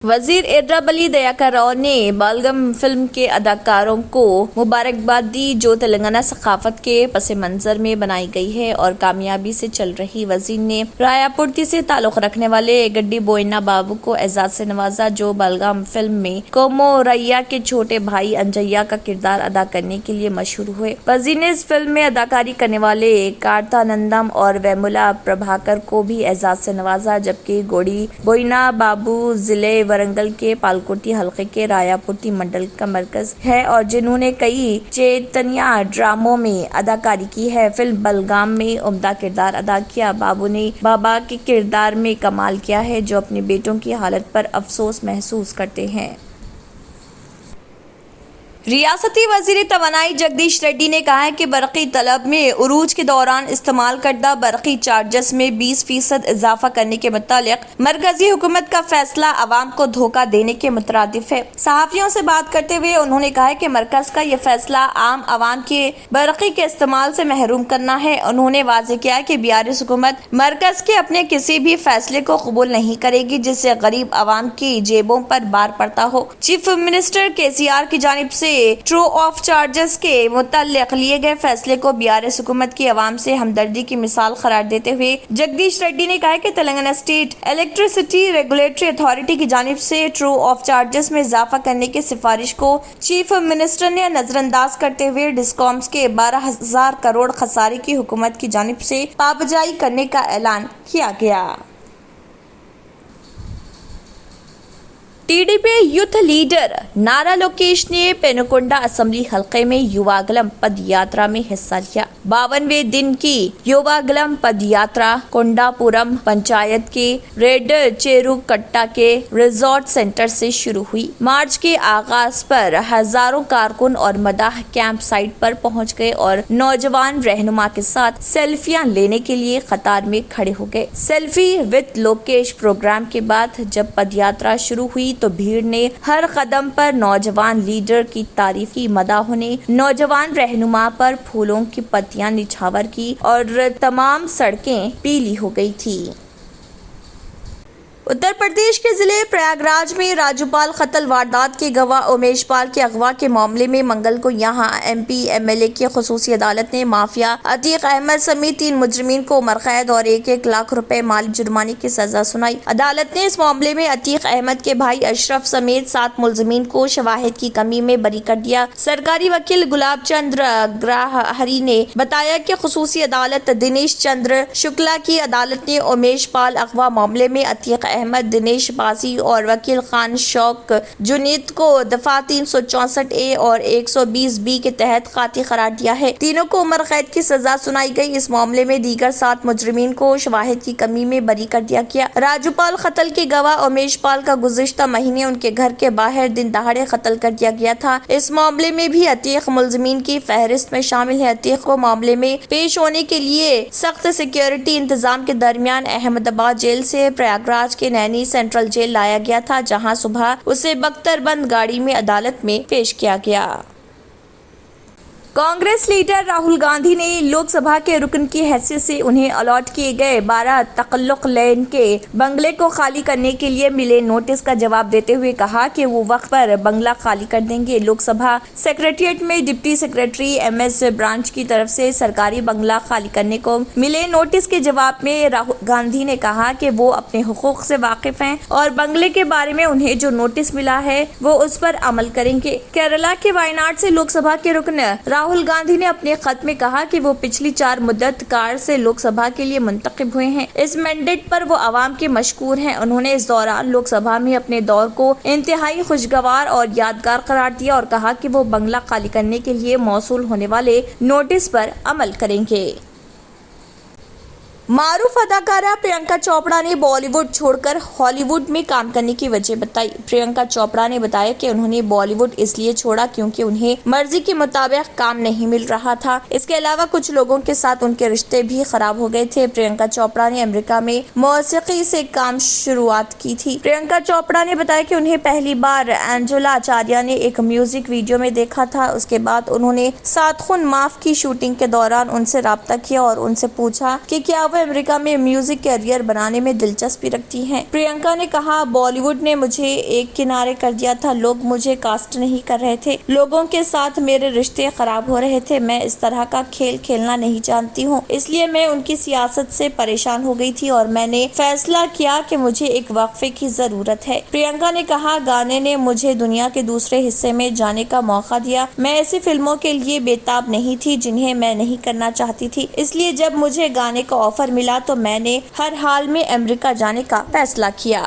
वजीर एड्राबली दयाकर राव ने बालगम फिल्म के अदाकारों को मुबारकबाद दी, जो तेलंगाना सकाफत के पस मंजर में बनाई गई है और कामयाबी से चल रही। वजीर ने रायापुर्ती से ताल्लुक रखने वाले गड्डी बोइना बाबू को एजाज से नवाजा, जो बालगम फिल्म में कोमोरैया के छोटे भाई अंजैया का किरदार अदा करने के लिए मशहूर हुए। वजीर ने इस फिल्म में अदाकारी करने वाले कार्तानंदम और वेमुला प्रभाकर को भी एजाज से नवाजा, जबकि गोड़ी बोइना बाबू जिले वरंगल के पालकोटी हलके के रायापुर्ती मंडल का मरकज है और जिन्होंने कई चैतन्य ड्रामों में अदाकारी की है। फिल्म बलगाम में उम्दा किरदार अदा किया। बाबू ने बाबा के किरदार में कमाल किया है, जो अपने बेटों की हालत पर अफसोस महसूस करते हैं। रियासती वजीर तवानाई जगदीश रेड्डी ने कहा है कि बरक़ी तलब में उरूज के दौरान इस्तेमाल करदा बरक़ी चार्जेस में 20% इजाफा करने के मुतालिक मरकजी हुकूमत का फैसला अवाम को धोखा देने के मुतरादिफ है। सहाफियों से बात करते हुए उन्होंने कहा है कि मरकज का यह फैसला आम आवाम के बरक़ी के इस्तेमाल से महरूम करना है। उन्होंने वाज़ेह किया है कि BRS हुकूमत मरकज के अपने किसी भी फैसले को कबूल नहीं करेगी जिससे गरीब आवाम की जेबों पर भार पड़ता हो। चीफ मिनिस्टर KCR की जानिब से ट्रू ऑफ चार्जेस के मुताल्लिक लिए गए फैसले को BRS हुकूमत की आवाम से हमदर्दी की मिसाल करार देते हुए जगदीश रेड्डी ने कहा कि Telangana state electricity regulatory authority की जानिब से ट्रू ऑफ चार्जेस में इजाफा करने की सिफारिश को चीफ मिनिस्टर ने नजरअंदाज करते हुए डिस्कॉम्स के 12,000 करोड़ खसारे की हुकूमत की जानिब से पाबजाई करने का ऐलान किया गया। TDP यूथ लीडर नारा लोकेश ने पेनुकोंडा असेंबली हलके में युवागलम पद यात्रा में हिस्सा लिया। 52वें दिन की युवागलम पद यात्रा कोंडापुरम पंचायत के रेड चेरुकट्टा के रिजॉर्ट सेंटर से शुरू हुई। मार्च के आगाज पर हजारों कारकुन और मदाह कैंप साइट पर पहुंच गए और नौजवान रहनुमा के साथ सेल्फियां लेने के लिए कतार में खड़े हो गए। सेल्फी विद लोकेश प्रोग्राम के बाद जब पद यात्रा शुरू हुई तो भीड़ ने हर कदम पर नौजवान लीडर की तारीफ की। मदाहों ने नौजवान रहनुमा पर फूलों की पत्तियां निछावर की और तमाम सड़कें पीली हो गई थी। उत्तर प्रदेश के जिले प्रयागराज में राजूपाल कत्ल वारदात के गवाह उमेश पाल के अगवा के मामले में मंगल को यहां MP MLA की खुसूसी अदालत ने माफिया अतीक अहमद समेत 3 मुजरिमीन को उम्र कैद और 1-1 लाख रुपए माली जुर्माने की सजा सुनाई। अदालत ने इस मामले में अतीक अहमद के भाई अशरफ समेत 7 मुलजिमीन को शवाहिद की कमी में बरी कर दिया। सरकारी वकील गुलाब चंद्र ग्राहरी ने बताया कि खुसूसी अदालत दिनेश चंद्र शुक्ला की अदालत ने उमेश पाल अगवा मामले में अतीक अहमद, दिनेश बासी और वकील खान शौक जुनीद को दफा 364A और 120B के तहत काती करार दिया है। तीनों को उम्र कैद की सजा सुनाई गई। इस मामले में दीगर 7 मुजरिमीन को शवाहिद की कमी में बरी कर दिया गया। राजूपाल कत्ल के गवाह उमेश पाल का गुज़िश्ता महीने उनके घर के बाहर दिन दहाड़े कत्ल कर दिया गया था। इस मामले में भी अतीक मुलजिमीन की फहरिस्त में शामिल है। अतीक को मामले में पेश होने के लिए सख्त सिक्योरिटी इंतजाम के दरमियान अहमदाबाद जेल से प्रयागराज के नैनी सेंट्रल जेल लाया गया था, जहां सुबह उसे बख्तरबंद गाड़ी में अदालत में पेश किया गया। कांग्रेस लीडर राहुल गांधी ने लोकसभा के रुकन की हैसियत से उन्हें अलॉट किए गए 12 तकल्लुक लेन के बंगले को खाली करने के लिए मिले नोटिस का जवाब देते हुए कहा कि वो वक्त पर बंगला खाली कर देंगे। लोकसभा सेक्रेटरिएट में डिप्टी सेक्रेटरी MS ब्रांच की तरफ से सरकारी बंगला खाली करने को मिले नोटिस के जवाब में राहुल गांधी ने कहा कि वो अपने हुकूक से वाकिफ हैं और बंगले के बारे में उन्हें जो नोटिस मिला है वो उस पर अमल करेंगे। केरला के वायनाड से लोकसभा के रुकन राहुल गांधी ने अपने खत में कहा कि वो पिछली 4 मुद्दत कार से लोकसभा के लिए मुंतखब हुए हैं। इस मैंडेट पर वो आवाम के मशकूर हैं। उन्होंने इस दौरान लोकसभा में अपने दौर को इंतहाई खुशगवार और यादगार करार दिया और कहा कि वो बंगला खाली करने के लिए मौसूल होने वाले नोटिस पर अमल करेंगे। मारूफ अदाकारा प्रियंका चोपड़ा ने बॉलीवुड छोड़कर हॉलीवुड में काम करने की वजह बताई। प्रियंका चोपड़ा ने बताया कि उन्होंने बॉलीवुड इसलिए छोड़ा क्योंकि उन्हें मर्जी के मुताबिक काम नहीं मिल रहा था। इसके अलावा कुछ लोगों के साथ उनके रिश्ते भी खराब हो गए थे। प्रियंका चोपड़ा ने अमेरिका में मौसीकी से काम शुरुआत की थी। प्रियंका चोपड़ा ने बताया कि उन्हें पहली बार एंजेला आचार्य ने एक म्यूजिक वीडियो में देखा था। उसके बाद उन्होंने सात खून माफ की शूटिंग के दौरान उनसे राब्ता किया और उनसे पूछा कि क्या वह वह अमेरिका में म्यूजिक कैरियर बनाने में दिलचस्पी रखती हैं। प्रियंका ने कहा, बॉलीवुड ने मुझे एक किनारे कर दिया था। लोग मुझे कास्ट नहीं कर रहे थे, लोगों के साथ मेरे रिश्ते खराब हो रहे थे। मैं इस तरह का खेल खेलना नहीं जानती हूँ, इसलिए मैं उनकी सियासत से परेशान हो गई थी और मैंने फैसला किया कि मुझे एक वक्फे की जरूरत है। प्रियंका ने कहा, गाने ने मुझे दुनिया के दूसरे हिस्से में जाने का मौका दिया। मैं ऐसी फिल्मों के लिए बेताब नहीं थी जिन्हें मैं नहीं करना चाहती थी, इसलिए जब मुझे गाने का ऑफर मिला तो मैंने हर हाल में अमेरिका जाने का फैसला किया।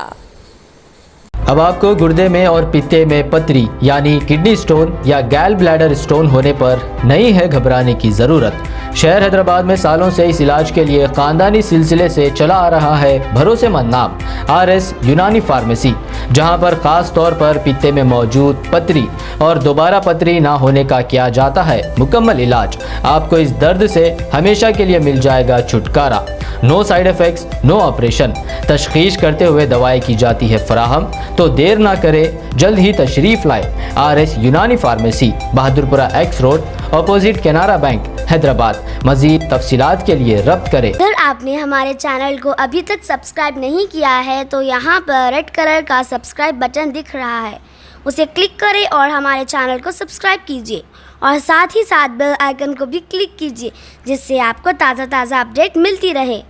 अब आपको गुर्दे में और पित्ते में पथरी यानी किडनी स्टोन या गैल ब्लैडर स्टोन होने पर नहीं है घबराने की ज़रूरत। शहर हैदराबाद में सालों से इस इलाज के लिए खानदानी सिलसिले से चला आ रहा है भरोसेमंद नाम RS यूनानी फार्मेसी, जहां पर खास तौर पर पित्ते में मौजूद पथरी और दोबारा पथरी ना होने का किया जाता है मुकम्मल इलाज। आपको इस दर्द से हमेशा के लिए मिल जाएगा छुटकारा। No side effects, no operation. तशखीस करते हुए दवाएं की जाती है फराहम, तो देर ना करें, जल्द ही तशरीफ लाए। RS Unani pharmacy, Bahadurpura X road, opposite Canara bank, Hyderabad. मजीद तफसीलात के लिए रब्त करें। अगर आपने हमारे चैनल को अभी तक सब्सक्राइब नहीं किया है तो यहाँ पर रेड कलर का सब्सक्राइब बटन दिख रहा है, उसे क्लिक करें और हमारे चैनल को सब्सक्राइब कीजिए और साथ ही साथ बेल आइकन को भी क्लिक कीजिए, जिससे आपको ताज़ा अपडेट मिलती रहे।